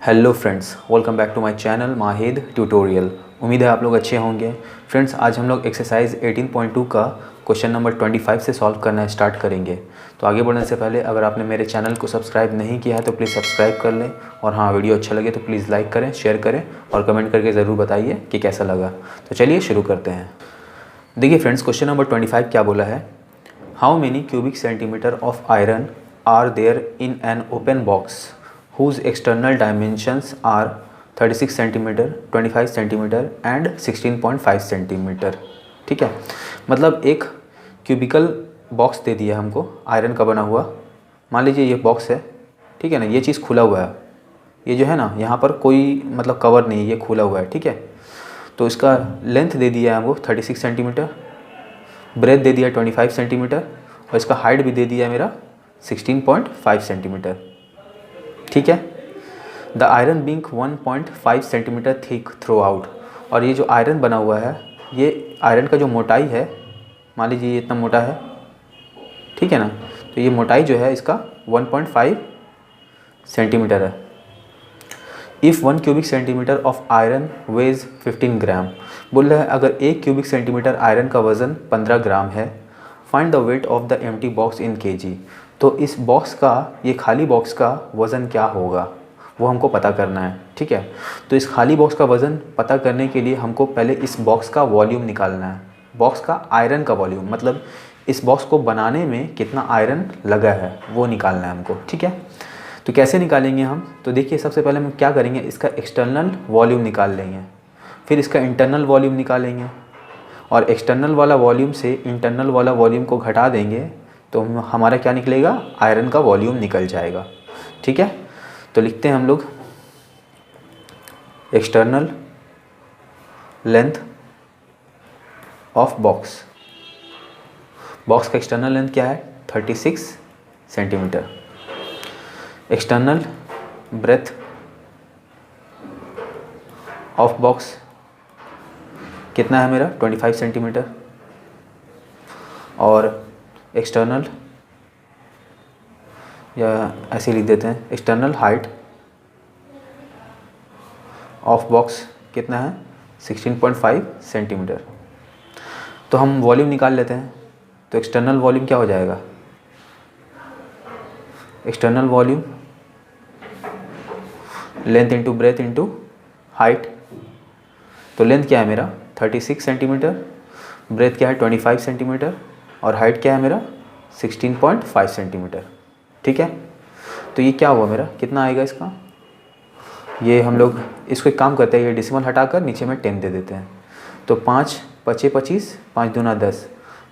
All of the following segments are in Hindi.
Hello friends, welcome back to my channel Mahid tutorial. उम्मीद है आप लोग अच्छे होंगे। फ्रेंड्स, आज हम लोग एक्सरसाइज 18.2 का क्वेश्चन नंबर 25 से सॉल्व करना स्टार्ट करेंगे। तो आगे बढ़ने से पहले अगर आपने मेरे चैनल को सब्सक्राइब नहीं किया है तो प्लीज़ सब्सक्राइब कर लें, और हाँ, वीडियो अच्छा लगे तो प्लीज़ लाइक करें, शेयर करें और कमेंट करके ज़रूर बताइए कि कैसा लगा। तो चलिए शुरू करते हैं। देखिए फ्रेंड्स, क्वेश्चन नंबर 25 क्या बोला है। How many cubic centimetre of iron are there in an open box whose external dimensions are 36 centimetre, 25 centimetre and 16.5 centimetre. ठीक है, मतलब एक क्यूबिकल बॉक्स दे दिया हमको आयरन का बना हुआ। मान लीजिए ये बॉक्स है, ठीक है ना, ये चीज़ खुला हुआ है, ये जो है ना यहाँ पर कोई मतलब कवर नहीं, ये खुला हुआ है। ठीक है, तो इसका लेंथ दे दिया है हमको 36 सेंटीमीटर, ब्रेथ दे दिया 25 सेंटीमीटर और इसका हाइट भी दे दिया है मेरा 16.5 सेंटीमीटर। ठीक है, the iron being 1.5 centimetre thick through out, और ये जो आयरन बना हुआ है, ये आयरन का जो मोटाई है, मान लीजिए ये इतना मोटा है, ठीक है ना, तो ये मोटाई जो है इसका 1.5 सेंटीमीटर है। If 1 cubic centimetre of iron weighs 15 gram, बोल रहा है अगर 1 क्यूबिक सेंटीमीटर आयरन का वज़न 15 ग्राम है, find the weight of the empty box in KG. तो इस बॉक्स का, ये खाली बॉक्स का वज़न क्या होगा वो हमको पता करना है। ठीक है, तो इस खाली बॉक्स का वज़न पता करने के लिए हमको पहले इस बॉक्स का वॉल्यूम निकालना है। बॉक्स का आयरन का वॉल्यूम, मतलब इस बॉक्स को बनाने में कितना आयरन लगा है वो निकालना है हमको। ठीक है, तो कैसे निकालेंगे हम, तो देखिए सबसे पहले हम क्या करेंगे, इसका एक्सटर्नल वॉल्यूम निकाल लेंगे, फिर इसका इंटरनल वॉल्यूम निकालेंगे और एक्सटर्नल वाला वॉल्यूम से इंटरनल वाला वॉल्यूम को घटा देंगे तो हमारा क्या निकलेगा, आयरन का वॉल्यूम निकल जाएगा। ठीक है, तो लिखते हैं हम लोग external length of box. Box का एक्सटर्नल लेंथ क्या है, 36 centimetre. External breadth of box कितना है मेरा, 25 सेंटीमीटर। और एक्सटर्नल, या ऐसे लिख देते हैं, एक्सटर्नल हाइट ऑफ बॉक्स कितना है, 16.5 सेंटीमीटर। तो हम वॉल्यूम निकाल लेते हैं, तो एक्सटर्नल वॉल्यूम क्या हो जाएगा, external volume length into breadth into height. तो लेंथ क्या है मेरा 36 सेंटीमीटर, ब्रेथ क्या है 25 सेंटीमीटर और हाइट क्या है मेरा 16.5 सेंटीमीटर। ठीक है, तो ये क्या हुआ मेरा, कितना आएगा इसका, ये हम लोग इसको एक काम करते हैं, ये डेसिमल हटाकर नीचे में 10 दे देते हैं। तो 5 पचे 25, 5 दूना 10,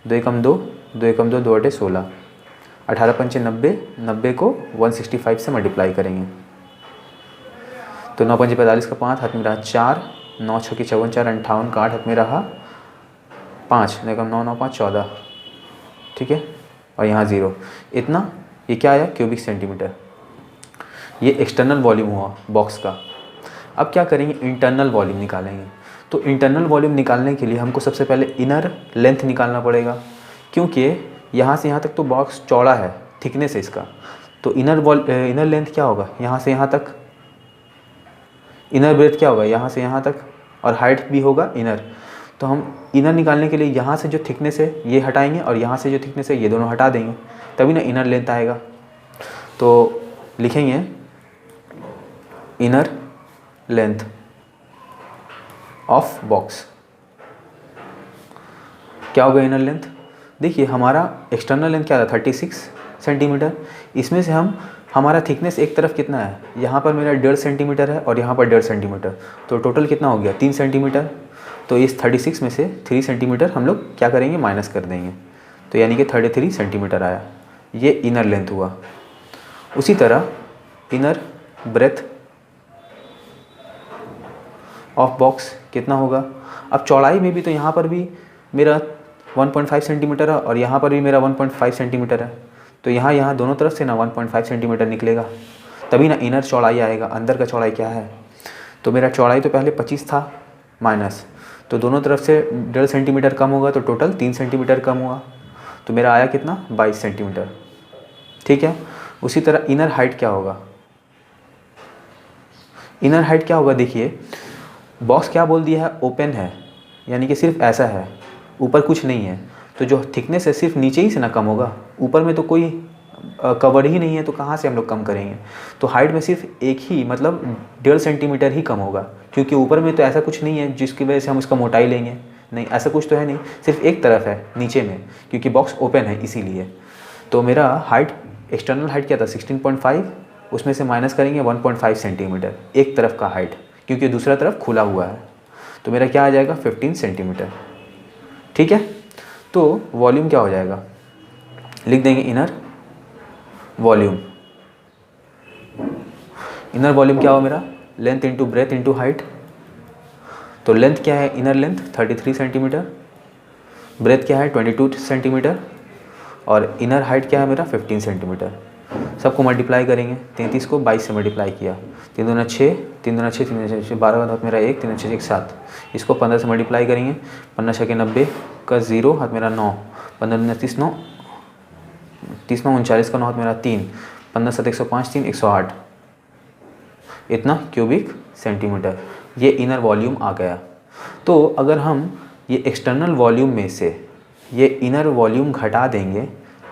2 एकम 2, 2 एकम 2, 2 अटे 16, 18 पंचे 90, 90 को 165 से मल्टीप्लाई करेंगे तो 9 पंचे 45 का 5 हाथ में रहा 4, 9 छः की 54, 4 58 का 8 हाथ में रहा 5, 9 9 9 5 14। ठीक है, और यहाँ 0, इतना, ये क्या आया, क्यूबिक सेंटीमीटर। ये एक्सटर्नल वॉल्यूम हुआ बॉक्स का। अब क्या करेंगे, इंटरनल वॉल्यूम निकालेंगे। तो इंटरनल वॉल्यूम निकालने के लिए हमको सबसे पहले इनर लेंथ निकालना पड़ेगा, क्योंकि यहाँ से यहाँ तक तो बॉक्स चौड़ा है, थिकनेस है इसका। तो इनर लेंथ क्या होगा, यहाँ से यहाँ तक। इनर ब्रेथ क्या होगा, यहाँ से यहाँ तक, और हाइट भी होगा इनर। तो हम इनर निकालने के लिए यहाँ से जो थिकनेस है ये हटाएंगे और यहाँ से जो थिकनेस है ये दोनों हटा देंगे, तभी ना इनर लेंथ आएगा। तो लिखेंगे इनर लेंथ ऑफ बॉक्स। क्या होगा इनर लेंथ, देखिए हमारा एक्सटर्नल लेंथ क्या था 36 सेंटीमीटर, इसमें से हमारा थिकनेस एक तरफ कितना है, यहाँ पर मेरा 1.5 सेंटीमीटर है और यहाँ पर 1.5 सेंटीमीटर, तो टोटल कितना हो गया 3 सेंटीमीटर। तो इस 36 में से 3 सेंटीमीटर हम लोग क्या करेंगे, माइनस कर देंगे, तो यानी कि 33 सेंटीमीटर आया। ये इनर लेंथ हुआ। उसी तरह इनर ब्रेथ ऑफ बॉक्स कितना होगा, अब चौड़ाई में भी तो यहाँ पर भी मेरा 1.5 सेंटीमीटर है और यहाँ पर भी मेरा 1.5 सेंटीमीटर है, तो यहाँ दोनों तरफ से ना 1.5 सेंटीमीटर निकलेगा, तभी ना इनर चौड़ाई आएगा। अंदर का चौड़ाई क्या है, तो मेरा चौड़ाई तो पहले 25 था माइनस, तो दोनों तरफ से 1.5 सेंटीमीटर कम होगा, तो टोटल 3 सेंटीमीटर कम हुआ, तो मेरा आया कितना 22 सेंटीमीटर। ठीक है, उसी तरह इनर हाइट क्या होगा, इनर हाइट क्या होगा, देखिए बॉक्स क्या बोल दिया है, ओपन है, यानी कि सिर्फ ऐसा है, ऊपर कुछ नहीं है, तो जो थिकनेस है सिर्फ नीचे ही से ना कम होगा, ऊपर में तो कोई कवर ही नहीं है, तो कहाँ से हम लोग कम करेंगे। तो हाइट में सिर्फ एक ही मतलब 1.5 सेंटीमीटर ही कम होगा, क्योंकि ऊपर में तो ऐसा कुछ नहीं है जिसकी वजह से हम उसका मोटाई लेंगे, नहीं ऐसा कुछ तो है नहीं, सिर्फ एक तरफ है नीचे में, क्योंकि बॉक्स ओपन है इसीलिए। तो मेरा हाइट, एक्सटर्नल हाइट क्या था 16.5, उसमें से माइनस करेंगे 1.5 सेंटीमीटर एक तरफ का हाइट, क्योंकि दूसरा तरफ खुला हुआ है, तो मेरा क्या आ जाएगा 15 सेंटीमीटर। ठीक है, तो वॉल्यूम क्या हो जाएगा, लिख देंगे इनर वॉल्यूम। इनर वॉल्यूम क्या हो मेरा, length into breadth into height. तो लेंथ क्या है, इनर लेंथ 33 सेंटीमीटर, ब्रेथ क्या है 22 सेंटीमीटर, और इनर हाइट क्या है मेरा 15 सेंटीमीटर। सबको मल्टीप्लाई करेंगे, 33 को 22 से मल्टीप्लाई किया, 3 दूना 6, 3 दूना 6, 3 दूना 6, 12 हाथ मेरा 1, 3 6 1 7, इसको 15 से मल्टीप्लाई करेंगे, 15 6 90 का 0 हाथ मेरा 9, 15 दूना 30 9, 30 9 39 का 9 हाथ मेरा 3, 15 7 105 3 108, इतना क्यूबिक सेंटीमीटर, ये इनर वॉल्यूम आ गया। तो अगर हम ये एक्सटर्नल वॉल्यूम में से ये इनर वॉल्यूम घटा देंगे,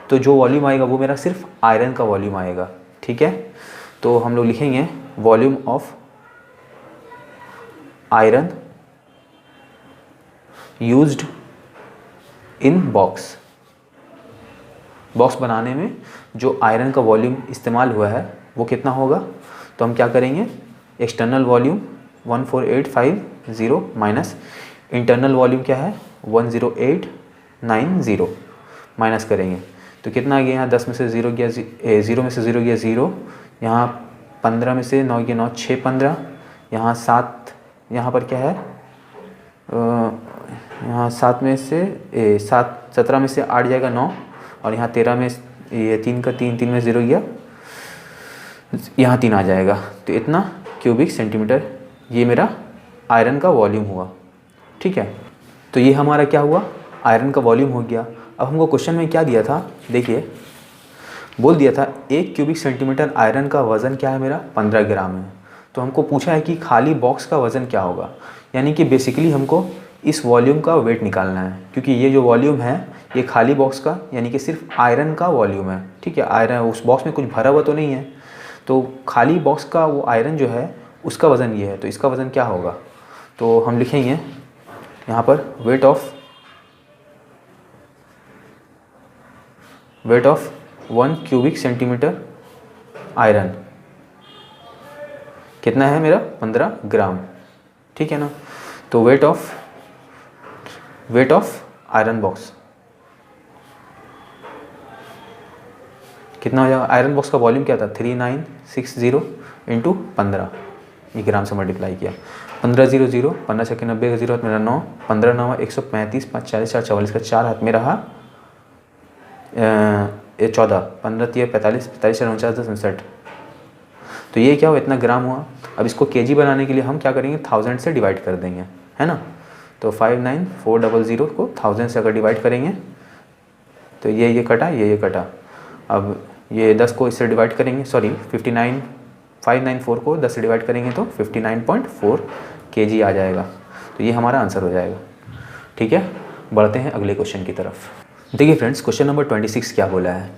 तो जो वॉल्यूम आएगा वो मेरा सिर्फ आयरन का वॉल्यूम आएगा। ठीक है, तो हम लोग लिखेंगे volume of iron used in box. Box बनाने में जो आयरन का वॉल्यूम इस्तेमाल हुआ है वो कितना होगा, तो हम क्या करेंगे, external volume 14850 minus internal volume क्या है 10890 माइनस करेंगे, तो कितना आ गया, यहाँ 10 में से 0 गया, 0 में से 0 गया 0, यहाँ 15 में से 9 गया 9, 6 15, यहाँ 7, यहाँ पर क्या है, यहाँ 7 में से 7 17 में से 8 जाएगा 9, और यहाँ 13 में ये 3 का 3, 3 में 0 गया, यहाँ 3 आ जाएगा, तो इतना क्यूबिक सेंटीमीटर ये मेरा आयरन का वॉल्यूम हुआ। ठीक है, तो ये हमारा क्या हुआ, आयरन का वॉल्यूम हो गया। अब हमको क्वेश्चन में क्या दिया था, देखिए बोल दिया था 1 क्यूबिक सेंटीमीटर आयरन का वज़न क्या है मेरा 15 ग्राम है। तो हमको पूछा है कि खाली बॉक्स का वज़न क्या होगा, यानी कि बेसिकली हमको इस वॉल्यूम का वेट निकालना है, क्योंकि ये जो वॉल्यूम है ये खाली बॉक्स का यानी कि सिर्फ आयरन का वॉल्यूम है। ठीक है, आयरन उस बॉक्स में कुछ भरा हुआ तो नहीं है, तो खाली बॉक्स का वो आयरन जो है उसका वज़न ये है, तो इसका वज़न क्या होगा, तो हम लिखेंगे यहाँ पर weight of 1 cubic centimetre iron कितना है मेरा 15 ग्राम। ठीक है ना, तो वेट ऑफ आयरन बॉक्स कितना हो जाएगा, आयरन बॉक्स का वॉल्यूम क्या था 3960 इंटू 15, ये ग्राम से मल्टीप्लाई किया, 15 0 0, 15 6 90 का 0 हाथ मेरा 9, 15 9 135, 5 40 4 44 का 4 हाथ मेरा 14, 15 3 45 45 4 49 10 59, तो ये क्या हुआ, इतना ग्राम हुआ। अब इसको केजी बनाने के लिए हम क्या करेंगे, 1000 से डिवाइड कर देंगे, है ना, तो 59400 को 1000 से अगर डिवाइड करेंगे तो ये कटा, ये कटा, अब ये 10 को इससे डिवाइड करेंगे, सॉरी 594 को 10 से डिवाइड करेंगे तो 59.4 केजी आ जाएगा, तो ये हमारा आंसर हो जाएगा। ठीक है, बढ़ते हैं अगले क्वेश्चन की तरफ। देखिए फ्रेंड्स, क्वेश्चन नंबर 26 क्या बोला है,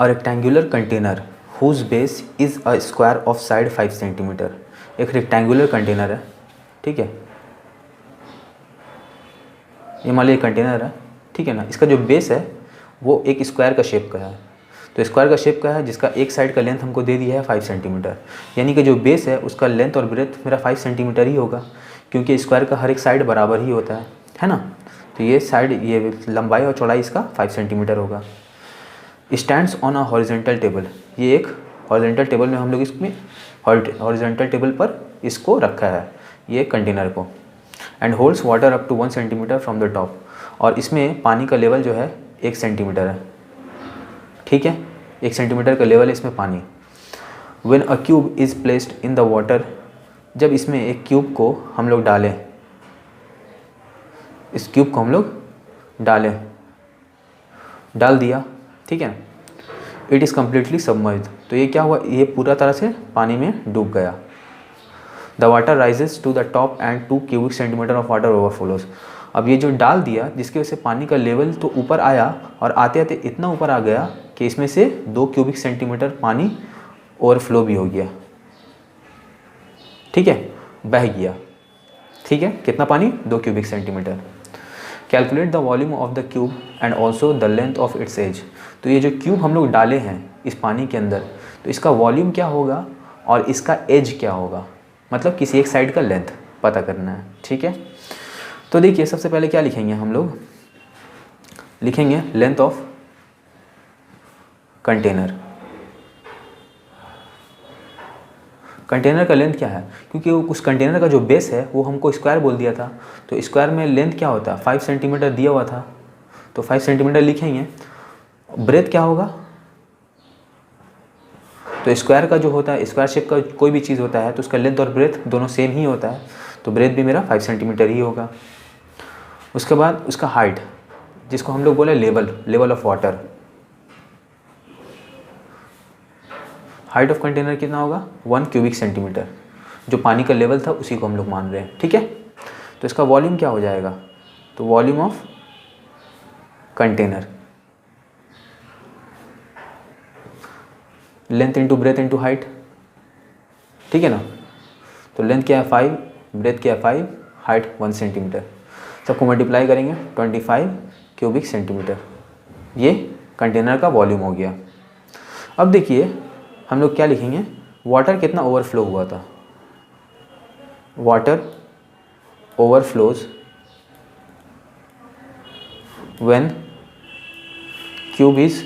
a rectangular container whose base is a square of side 5 centimetre. एक रेक्टेंगुलर कंटेनर है, ठीक है, ये मान लीजिए कंटेनर है, ठीक है ना, इसका जो बेस है वो एक स्क्वायर का शेप का है, तो स्क्वायर का शेप का है जिसका एक साइड का लेंथ हमको दे दिया है 5 सेंटीमीटर, यानी कि जो बेस है उसका लेंथ और ब्रेथ मेरा 5 सेंटीमीटर ही होगा, क्योंकि स्क्वायर का हर एक साइड बराबर ही होता है ना, तो ये साइड, ये लंबाई और चौड़ाई इसका 5 सेंटीमीटर होगा। Stands on a horizontal table, ये एक हॉरिजेंटल टेबल में हम लोग इसमें हॉरिजेंटल टेबल पर इसको रखा है ये कंटेनर को, and holds water up to 1 centimetre from the top, और इसमें पानी का लेवल जो है 1 सेंटीमीटर है, ठीक है, 1 सेंटीमीटर का लेवल है इसमें पानी। When a cube is placed in the water, जब इसमें एक क्यूब को हम लोग डालें, इस क्यूब को हम लोग डाल दिया, ठीक है, इट इज़ कम्प्लीटली सबमर्ज्ड, तो ये क्या हुआ, ये पूरा तरह से पानी में डूब गया। The water rises to the top and 2 cubic centimetre of water overflows. अब ये जो डाल दिया जिसकी वजह से पानी का लेवल तो ऊपर आया और आते आते इतना ऊपर आ गया कि इसमें से 2 क्यूबिक सेंटीमीटर पानी ओवरफ्लो भी हो गया। ठीक है, बह गया। ठीक है, कितना पानी? 2 cubic centimetre. Calculate the volume of the cube and also the length of its edge. तो ये जो क्यूब हम लोग डाले हैं इस पानी के अंदर, तो इसका वॉल्यूम क्या होगा और इसका एज क्या होगा, मतलब किसी एक साइड का लेंथ पता करना है। ठीक है, तो देखिए सबसे पहले क्या लिखेंगे हम लोग, लिखेंगे लेंथ ऑफ कंटेनर। कंटेनर का लेंथ क्या है, क्योंकि उस कंटेनर का जो बेस है वो हमको स्क्वायर बोल दिया था, तो स्क्वायर में लेंथ क्या होता है 5 सेंटीमीटर दिया हुआ था, तो 5 सेंटीमीटर लिखेंगे। ब्रेथ क्या होगा, तो स्क्वायर का जो होता है, स्क्वायर शेप का कोई भी चीज़ होता है तो उसका लेंथ और ब्रेथ दोनों सेम ही होता है, तो ब्रेथ भी मेरा 5 सेंटीमीटर ही होगा। उसके बाद उसका हाइट, जिसको हम लोग बोले level of water, height of container कितना होगा 1 क्यूबिक सेंटीमीटर, जो पानी का लेवल था उसी को हम लोग मान रहे हैं। ठीक है, तो इसका वॉल्यूम क्या हो जाएगा, तो volume of container, length into breadth into height. ठीक है ना, तो लेंथ क्या है 5, ब्रेथ क्या है 5, हाइट 1 सेंटीमीटर, सबको मल्टीप्लाई करेंगे 25 क्यूबिक सेंटीमीटर, ये कंटेनर का वॉल्यूम हो गया। अब देखिए हम लोग क्या लिखेंगे, वाटर कितना ओवरफ्लो हुआ था, water overflows when cube is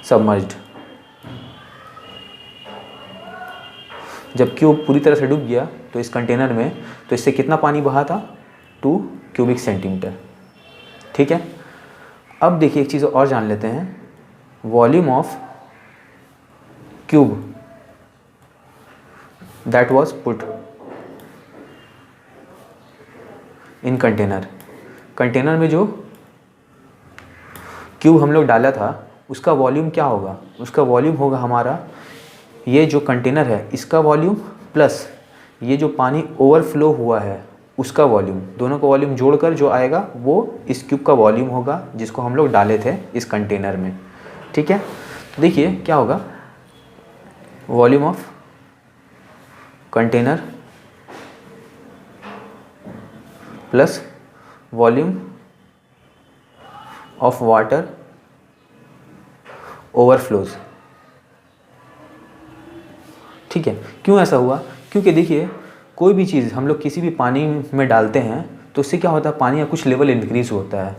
submerged. जब क्यूब पूरी तरह से डूब गया तो इस कंटेनर में, तो इससे कितना पानी बहा था 2 क्यूबिक सेंटीमीटर। ठीक है, अब देखिए एक चीज़ और जान लेते हैं, volume of cube that was put in container. Container में जो क्यूब हम लोग डाला था उसका वॉल्यूम क्या होगा, उसका वॉल्यूम होगा हमारा, ये जो कंटेनर है इसका वॉल्यूम प्लस ये जो पानी ओवरफ्लो हुआ है उसका वॉल्यूम, दोनों का वॉल्यूम जोड़कर जो आएगा वो इस क्यूब का वॉल्यूम होगा जिसको हम लोग डाले थे इस कंटेनर में। ठीक है, तो देखिए क्या होगा, volume of container plus volume of water overflows. ठीक है, क्यों ऐसा हुआ, क्योंकि देखिए कोई भी चीज़ हम लोग किसी भी पानी में डालते हैं तो उससे क्या होता है, पानी का कुछ लेवल इंक्रीज होता है,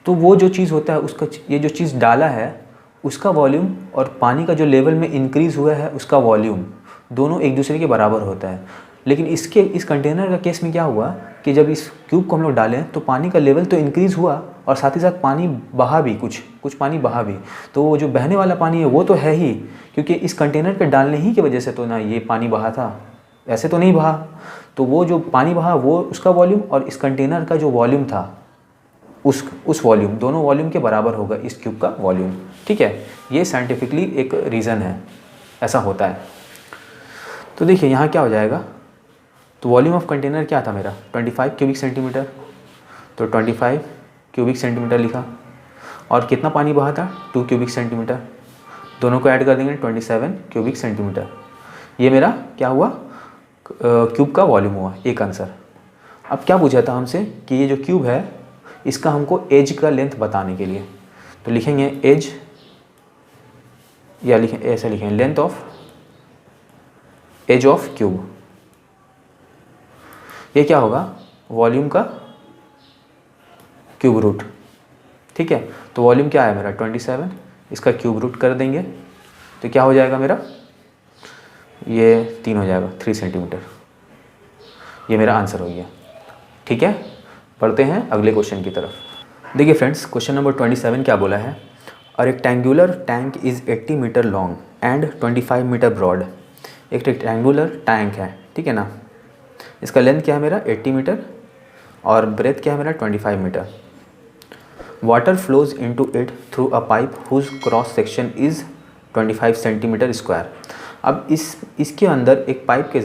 तो वो जो चीज़ होता है उसका, ये जो चीज़ डाला है उसका वॉल्यूम और पानी का जो लेवल में इंक्रीज़ हुआ है उसका वॉल्यूम दोनों एक दूसरे के बराबर होता है। लेकिन इस कंटेनर का केस में क्या हुआ कि जब इस क्यूब को हम लोग डालें तो पानी का लेवल तो इंक्रीज़ हुआ और साथ ही साथ पानी बहा भी, कुछ पानी बहा भी, तो वो जो बहने वाला पानी है वो तो है ही, क्योंकि इस कंटेनर के डालने ही की वजह से तो ना ये पानी बहा था, ऐसे तो नहीं बहा, तो वो जो पानी बहा वो उसका वॉल्यूम और इस कंटेनर का जो वॉल्यूम था उस वॉल्यूम, दोनों वॉल्यूम के बराबर होगा इस क्यूब का वॉल्यूम। ठीक है, ये साइंटिफिकली एक रीज़न है, ऐसा होता है। तो देखिए यहाँ क्या हो जाएगा, तो वॉल्यूम ऑफ कंटेनर क्या था मेरा 25 क्यूबिक सेंटीमीटर, तो 25 क्यूबिक सेंटीमीटर लिखा, और कितना पानी बहा था 2 क्यूबिक सेंटीमीटर, दोनों को ऐड कर देंगे 27 क्यूबिक सेंटीमीटर। ये मेरा क्या हुआ, क्यूब का वॉल्यूम हुआ, एक आंसर। अब क्या पूछा था हमसे कि ये जो क्यूब है इसका हमको एज का लेंथ बताने के लिए, तो लिखेंगे एज, या लिखें ऐसे लिखें length of edge of cube. ये क्या होगा, वॉल्यूम का क्यूब रूट। ठीक है, तो वॉल्यूम क्या है मेरा 27, इसका क्यूब रूट कर देंगे तो क्या हो जाएगा मेरा, ये 3 हो जाएगा 3 सेंटीमीटर। ये मेरा आंसर हो गया। ठीक है, पढ़ते हैं अगले क्वेश्चन की तरफ। देखिए फ्रेंड्स, क्वेश्चन नंबर 27 क्या बोला है, a rectangular tank is 80 metre long and 25 metre broad. एक रेक्टेंगुलर टैंक है, ठीक है ना, इसका लेंथ क्या है मेरा 80 मीटर और ब्रेथ क्या है मेरा 25 metre. Water flows into it through a pipe whose cross section is 25 centimetre square. अब इसके अंदर एक पाइप के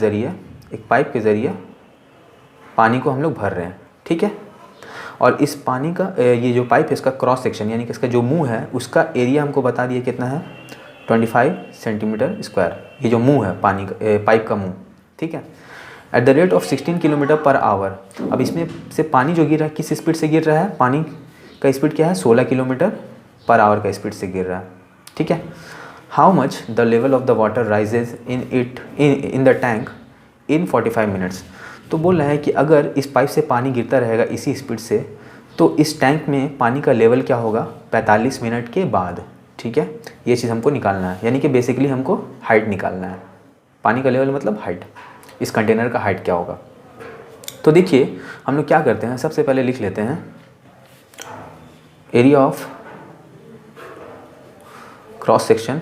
ज़रिए पानी को हम लोग भर रहे हैं, ठीक है। और इस पानी का ये जो पाइप है इसका क्रॉस सेक्शन यानी कि इसका जो मुंह है उसका एरिया हमको बता दिया कितना है, 25 सेंटीमीटर स्क्वायर। ये जो मुंह है पानी का, पाइप का मुंह, ठीक है। At the rate of 16 kilometre per hour. अब इसमें से पानी जो गिर रहा है किस स्पीड से गिर रहा है, पानी का स्पीड क्या है, 16 किलोमीटर पर आवर का स्पीड से गिर रहा है, ठीक है। How much the level of the water rises in the tank in 45 minutes. तो बोल रहा है कि अगर इस पाइप से पानी गिरता रहेगा इसी स्पीड से तो इस टैंक में पानी का लेवल क्या होगा 45 मिनट के बाद, ठीक है। ये चीज़ हमको निकालना है, यानी कि बेसिकली हमको हाइट निकालना है। पानी का लेवल मतलब हाइट, इस कंटेनर का हाइट क्या होगा। तो देखिए हम लोग क्या करते हैं, सबसे पहले लिख लेते हैं area of cross section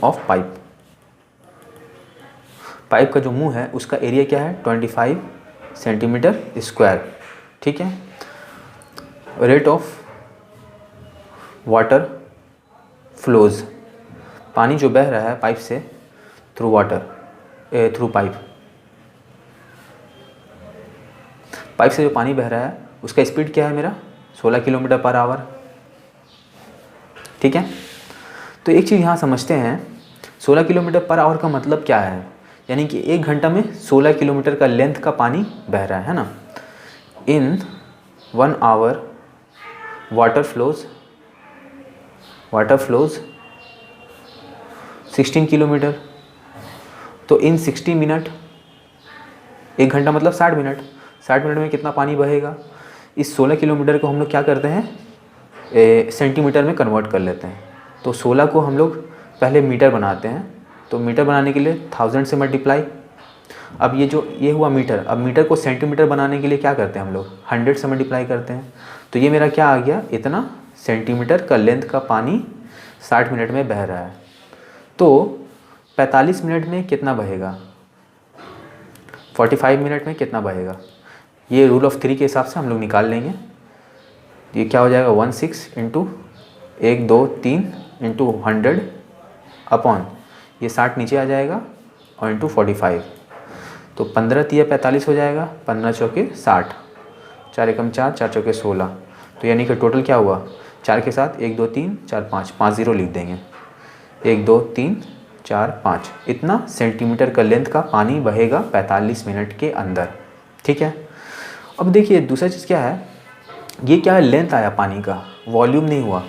of pipe. Pipe का जो मुंह है उसका एरिया क्या है 25 सेंटीमीटर स्क्वायर, ठीक है। रेट ऑफ वाटर फ्लोज, पानी जो बह रहा है पाइप से थ्रू पाइप से जो पानी बह रहा है उसका स्पीड क्या है मेरा 16 किलोमीटर पर आवर, ठीक है। तो एक चीज़ यहाँ समझते हैं, 16 किलोमीटर पर आवर का मतलब क्या है, यानी कि 1 घंटा में 16 किलोमीटर का लेंथ का पानी बह रहा है ना। इन 1 आवर वाटर फ्लोज 16 किलोमीटर। तो इन 60 मिनट, 1 घंटा मतलब 60 मिनट, 60 मिनट में कितना पानी बहेगा। इस 16 किलोमीटर को हम लोग क्या करते हैं सेंटीमीटर में कन्वर्ट कर लेते हैं। तो 16 को हम लोग पहले मीटर बनाते हैं, तो मीटर बनाने के लिए 1000 से मल्टीप्लाई। अब ये हुआ मीटर, अब मीटर को सेंटीमीटर बनाने के लिए क्या करते हैं हम लोग 100 से मल्टीप्लाई करते हैं। तो ये मेरा क्या आ गया, इतना सेंटीमीटर का लेंथ का पानी 60 मिनट में बह रहा है। तो 45 मिनट में कितना बहेगा, 45 मिनट में कितना बहेगा, ये रूल ऑफ 3 के हिसाब से हम लोग निकाल लेंगे। ये क्या हो जाएगा 16 इंटू 1 2 3 इंटू 100 अपॉन ये 60 नीचे आ जाएगा और इंटू 45। तो 15 तिया 45 हो जाएगा, 15 चौके 60, 4 एकम 4, 4 चौके 16। तो यानी कि टोटल क्या हुआ, 4 के साथ 1 2 3 4 5 0 लिख देंगे, 1 2 3 4 5। इतना सेंटीमीटर का लेंथ का पानी बहेगा 45 मिनट के अंदर, ठीक है। अब देखिए दूसरा चीज़ क्या है, ये क्या है लेंथ आया पानी का, वॉल्यूम नहीं हुआ।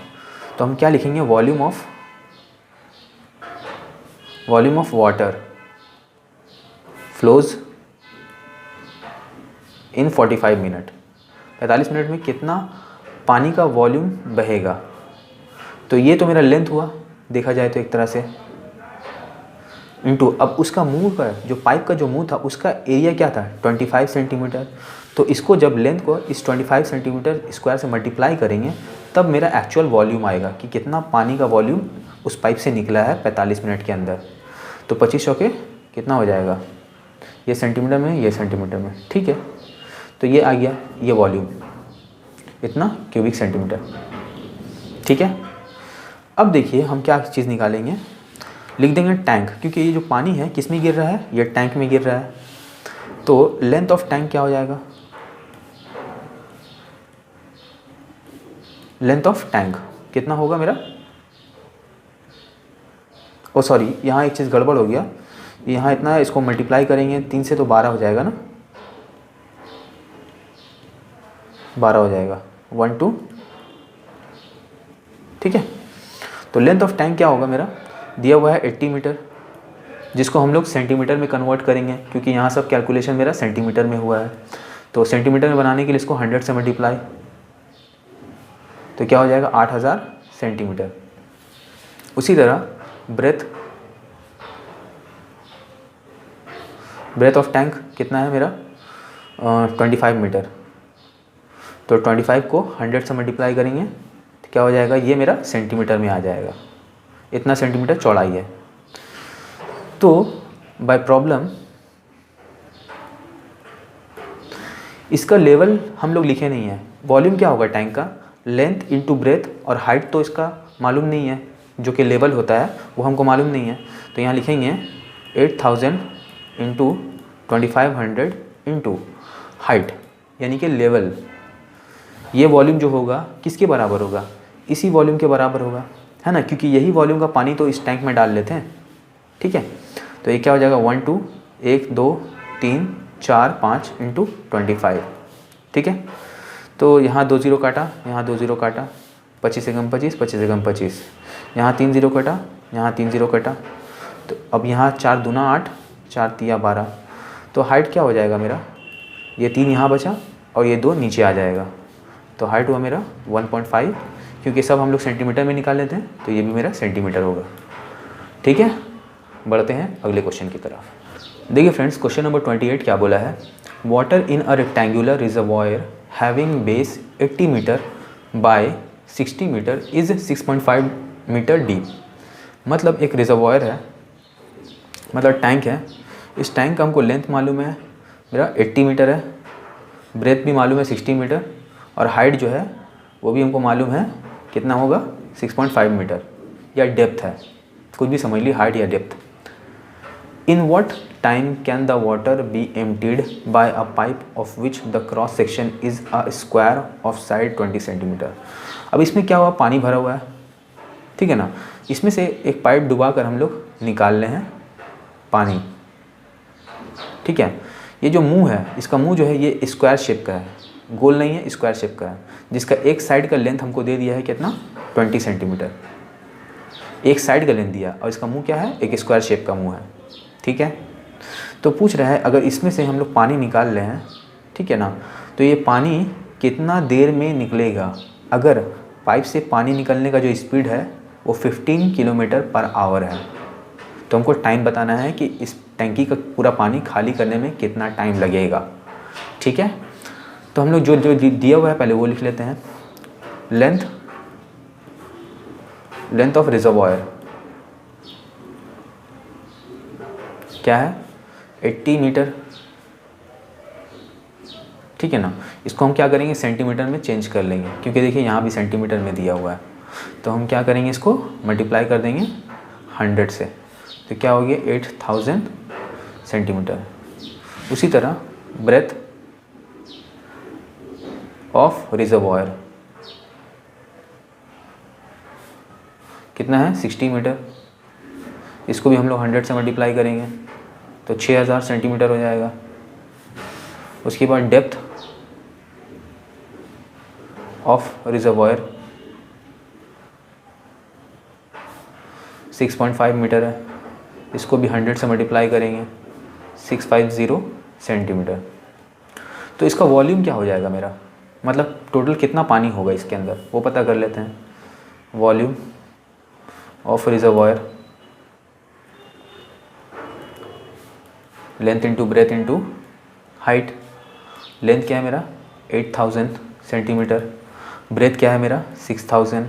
तो हम क्या लिखेंगे, volume of water flows in 45 minute. 45 minute में कितना पानी का वॉल्यूम बहेगा। तो ये तो मेरा लेंथ हुआ देखा जाए तो एक तरह से, इंटू अब उसका मुंह का जो पाइप का जो मुंह था उसका एरिया क्या था 25 सेंटीमीटर। तो इसको जब लेंथ को इस 25 सेंटीमीटर स्क्वायर से मल्टीप्लाई करेंगे तब मेरा एक्चुअल वॉल्यूम आएगा कि कितना पानी का वॉल्यूम उस पाइप से निकला है 45 मिनट के अंदर। तो 25 के कितना हो जाएगा, ये सेंटीमीटर में ये सेंटीमीटर में, ठीक है। तो ये आ गया ये वॉल्यूम इतना क्यूबिक सेंटीमीटर, ठीक है। अब देखिए हम क्या चीज़ निकालेंगे, लिख देंगे टैंक, क्योंकि ये जो पानी है किस में गिर रहा है, ये टैंक में गिर रहा है। तो लेंथ ऑफ टैंक क्या हो जाएगा, लेंथ ऑफ टैंक कितना होगा मेरा, ओ सॉरी यहाँ एक चीज़ गड़बड़ हो गया, यहाँ इतना इसको मल्टीप्लाई करेंगे 3 से तो 12 हो जाएगा ना, 12 हो जाएगा 1 2, ठीक है। तो लेंथ ऑफ टैंक क्या होगा मेरा, दिया हुआ है 80 मीटर, जिसको हम लोग सेंटीमीटर में कन्वर्ट करेंगे क्योंकि यहाँ सब कैलकुलेशन मेरा सेंटीमीटर में हुआ है। तो सेंटीमीटर में बनाने के लिए इसको 100 से मल्टीप्लाई, तो क्या हो जाएगा 8000 सेंटीमीटर। उसी तरह ब्रेथ ऑफ टैंक कितना है मेरा 25 मीटर। तो 25 को 100 से मल्टीप्लाई करेंगे तो क्या हो जाएगा, ये मेरा सेंटीमीटर में आ जाएगा, इतना सेंटीमीटर चौड़ाई है। तो बाय प्रॉब्लम इसका लेवल हम लोग लिखे नहीं है। वॉल्यूम क्या होगा टैंक का, लेंथ इंटू ब्रेथ और हाइट तो इसका मालूम नहीं है, जो कि लेवल होता है वो हमको मालूम नहीं है। तो यहाँ लिखेंगे 8000 इंटू 2500 इंटू हाइट यानी कि लेवल। ये वॉल्यूम जो होगा किसके बराबर होगा, इसी वॉल्यूम के बराबर होगा, है ना, क्योंकि यही वॉल्यूम का पानी तो इस टैंक में डाल लेते हैं। ठीक है, तो ये क्या हो जाएगा 1 2 3 4 5 इंटू 25। ठीक है, तो यहाँ 2 0 काटा, यहाँ 2 0 काटा, 25 एकम 25, 25 एकम 25, यहाँ 3 0 कटा, यहाँ 3 0 कटा। तो अब यहाँ 4 दूना 8, 4 तिया 12। तो हाइट क्या हो जाएगा मेरा, ये 3 यहाँ बचा और ये 2 नीचे आ जाएगा। तो हाइट हुआ मेरा 1.5, क्योंकि सब हम लोग सेंटीमीटर में निकाल लेते हैं, तो ये भी मेरा सेंटीमीटर होगा। ठीक है, बढ़ते हैं अगले क्वेश्चन की तरफ। देखिए फ्रेंड्स, क्वेश्चन नंबर 28 क्या बोला है, water in a rectangular reservoir having base 80 metre by 60 metre is 6.5 metre deep. मतलब एक रिजर्वॉयर है, मतलब टैंक है। इस टैंक का हमको लेंथ मालूम है मेरा 80 मीटर है, ब्रेथ भी मालूम है 60 मीटर, और हाइट जो है वो भी हमको मालूम है कितना होगा 6.5 मीटर, या डेप्थ है, कुछ भी समझ ली, हाइट या depth. In what time can the water be emptied by a pipe of which the cross section is a square of side 20 centimetre. अब इसमें क्या हुआ, पानी भरा हुआ है, ठीक है ना, इसमें से एक पाइप डुबा कर हम लोग निकाल रहे हैं पानी। ठीक है, ये जो मुंह है, इसका मुंह जो है ये स्क्वायर शेप का है, गोल नहीं है, स्क्वायर शेप का है, जिसका एक साइड का लेंथ हमको दे दिया है कितना 20 सेंटीमीटर, एक साइड का लेंथ दिया, और इसका मुंह क्या है, एक स्क्वायर शेप का मुंह है। ठीक है, तो पूछ रहा है अगर इसमें से हम लोग पानी निकाल रहे हैं, ठीक है ना, तो ये पानी कितना देर में निकलेगा। अगर पाइप से पानी निकलने का जो स्पीड है वो 15 किलोमीटर पर आवर है, तो हमको टाइम बताना है कि इस टैंकी का पूरा पानी खाली करने में कितना टाइम लगेगा। ठीक है, तो हम लोग जो जो दिया हुआ है पहले वो लिख लेते हैं। लेंथ ऑफ रिजर्वॉयर क्या है 80 मीटर। ठीक है ना, इसको हम क्या करेंगे सेंटीमीटर में चेंज कर लेंगे, क्योंकि देखिए यहाँ भी सेंटीमीटर में दिया हुआ है, तो हम क्या करेंगे इसको मल्टीप्लाई कर देंगे 100 से, तो क्या हो गया 8000 सेंटीमीटर। उसी तरह ब्रेथ ऑफ रिजर्वॉयर कितना है 60 मीटर, इसको भी हम लोग 100 से मल्टीप्लाई करेंगे तो 6000 सेंटीमीटर हो जाएगा। उसके बाद डेप्थ ऑफ रिजर्वॉयर 6.5 मीटर है, इसको भी 100 से मल्टीप्लाई करेंगे 650 सेंटीमीटर। तो इसका वॉल्यूम क्या हो जाएगा मेरा, मतलब टोटल कितना पानी होगा इसके अंदर वो पता कर लेते हैं। Volume of reservoir length into breadth into height. Length क्या है मेरा 8000 सेंटीमीटर, ब्रेथ क्या है मेरा 6000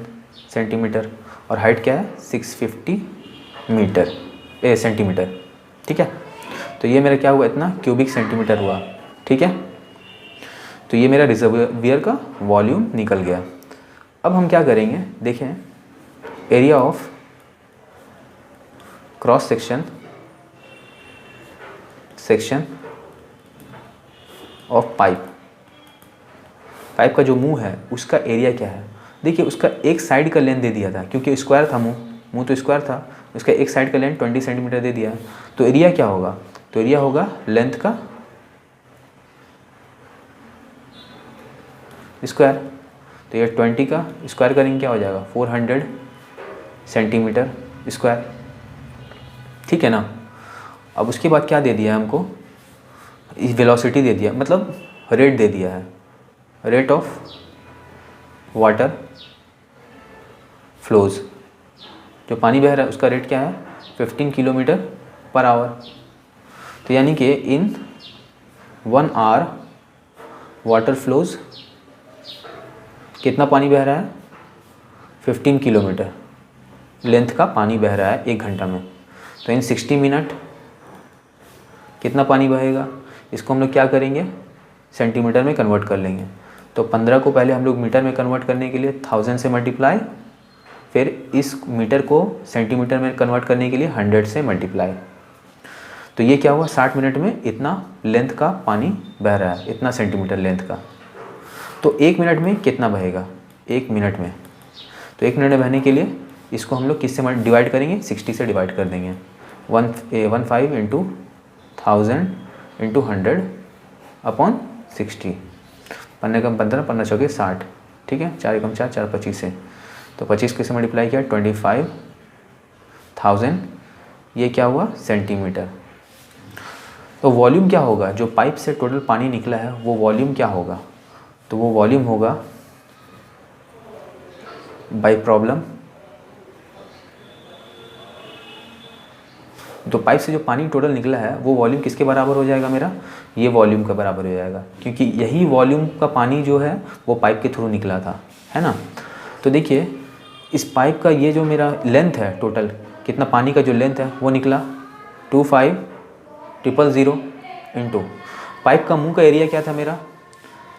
सेंटीमीटर, और हाइट क्या है 650 सेंटीमीटर। ठीक है, तो ये मेरा क्या हुआ इतना क्यूबिक सेंटीमीटर हुआ। ठीक है, तो ये मेरा रिजर्वियर का वॉल्यूम निकल गया। अब हम क्या करेंगे, देखें area of cross section of pipe का जो मुंह है उसका एरिया क्या है। देखिए उसका एक साइड का लेंथ दे दिया था, क्योंकि स्क्वायर था मुंह तो स्क्वायर था, उसका एक साइड का लेंथ 20 सेंटीमीटर दे दिया, तो एरिया क्या होगा, तो एरिया होगा लेंथ का स्क्वायर। तो ये 20 का स्क्वायर करेंगे क्या हो जाएगा 400 सेंटीमीटर स्क्वायर। ठीक है ना, अब उसके बाद क्या दे दिया है हमको, वेलोसिटी दे दिया, मतलब रेट दे दिया है, रेट ऑफ वाटर फ्लोज, जो पानी बह रहा है उसका रेट क्या है 15 किलोमीटर पर आवर। तो यानी कि इन 1 आवर वाटर फ्लोज कितना पानी बह रहा है 15 किलोमीटर लेंथ का पानी बह रहा है 1 घंटा में। तो इन 60 मिनट कितना पानी बहेगा, इसको हम लोग क्या करेंगे सेंटीमीटर में कन्वर्ट कर लेंगे। तो 15 को पहले हम लोग मीटर में कन्वर्ट करने के लिए 1000 से मल्टीप्लाई, फिर इस मीटर को सेंटीमीटर में कन्वर्ट करने के लिए 100 से मल्टीप्लाई। तो ये क्या हुआ, 60 मिनट में इतना लेंथ का पानी बह रहा है, इतना सेंटीमीटर लेंथ का। तो 1 मिनट में कितना बहेगा, 1 मिनट में, तो 1 मिनट में बहने के लिए इसको हम लोग किससे डिवाइड करेंगे, 60 से डिवाइड कर देंगे। 15 इंटू 1000 इंटू 100 अपॉन 60, 15 कम 15, 15 चौके 60, ठीक है, 4 कम 4, 4 25 से, तो 25 किससे मल्टीप्लाई किया, 25,000, ये क्या हुआ, सेंटीमीटर। तो वॉल्यूम क्या होगा, जो पाइप से टोटल पानी निकला है वो वॉल्यूम क्या होगा, तो वो वॉल्यूम होगा बाय प्रॉब्लम, तो पाइप से जो पानी टोटल निकला है वो वॉल्यूम किसके बराबर हो जाएगा, मेरा ये वॉल्यूम का बराबर हो जाएगा, क्योंकि यही वॉल्यूम का पानी जो है वो पाइप के थ्रू निकला था, है ना। तो देखिए इस पाइप का ये जो मेरा लेंथ है टोटल, कितना पानी का जो लेंथ है वो निकला 25,000 इंटू पाइप का मुंह का एरिया क्या था मेरा,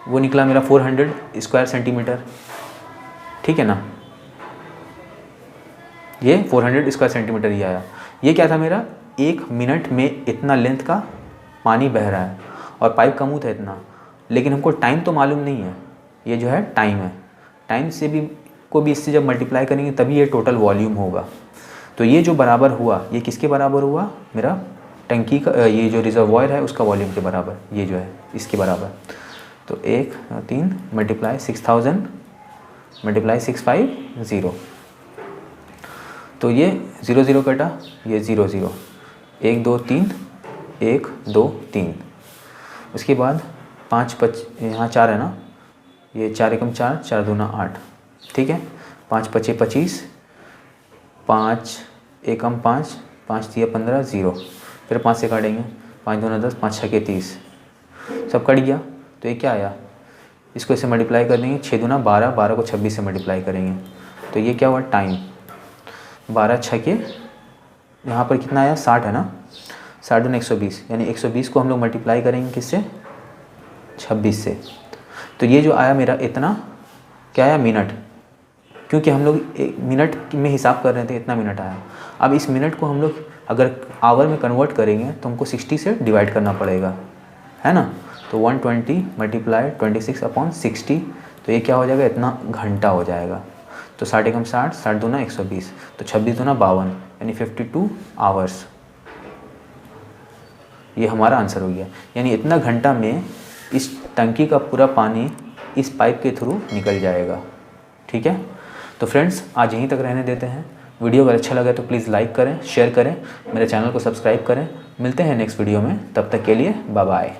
वो निकला मेरा 400 स्क्वायर सेंटीमीटर, ठीक है ना, ये 400 स्क्वायर सेंटीमीटर ही आया। ये क्या था मेरा, 1 मिनट में इतना लेंथ का पानी बह रहा है और पाइप का मुंह था इतना, लेकिन हमको टाइम तो मालूम नहीं है, ये जो है टाइम है, टाइम से भी को भी इससे जब मल्टीप्लाई करेंगे तभी ये टोटल वॉल्यूम होगा। तो ये जो बराबर हुआ ये किसके बराबर हुआ, मेरा टंकी का, ये जो रिजर्वॉयर है उसका वॉल्यूम के बराबर, ये जो है इसके बराबर। तो 1 3 मल्टीप्लाई 6000 मल्टीप्लाई 650, तो ये 0 0 कटा, ये 0 0, 1 2 3 1 2 3, उसके बाद 5 5 यहाँ 4 है ना, ये 4 एकम 4, 4 दूना 8, ठीक है, 5 5 25, 5 एकम 5, 5 3 15 0, फिर 5 से काटेंगे, 5 दूना 10, 5 6 30, सब कट गया। तो ये क्या आया, इसको इसे मल्टीप्लाई कर देंगे, 6 दूना 12, 12 को 26 से मल्टीप्लाई करेंगे, तो ये क्या हुआ, टाइम 12 6 यहाँ पर कितना आया, 60 है ना, 60 दूना 120, यानी 120 को हम लोग मल्टीप्लाई करेंगे किससे, 26 से। तो ये जो आया मेरा इतना क्या आया, मिनट, क्योंकि हम लोग 1 मिनट में हिसाब कर रहे थे, इतना मिनट आया। अब इस मिनट को हम लोग अगर आवर में कन्वर्ट करेंगे तो हमको 60 से डिवाइड करना पड़ेगा, है ना। तो 120 मल्टीप्लाई 26 अपॉन 60, तो ये क्या हो जाएगा, इतना घंटा हो जाएगा। तो 60 एकम 60, 60 दूना 120, तो 26 दूना 52, यानी 52 आवर्स, ये हमारा आंसर हो गया। यानी इतना घंटा में इस टंकी का पूरा पानी इस पाइप के थ्रू निकल जाएगा, ठीक है। तो फ्रेंड्स आज यहीं तक रहने देते हैं। वीडियो अगर अच्छा लगा तो प्लीज़ लाइक करें, शेयर करें, मेरे चैनल को सब्सक्राइब करें। मिलते हैं नेक्स्ट वीडियो में, तब तक के लिए बाय बाय।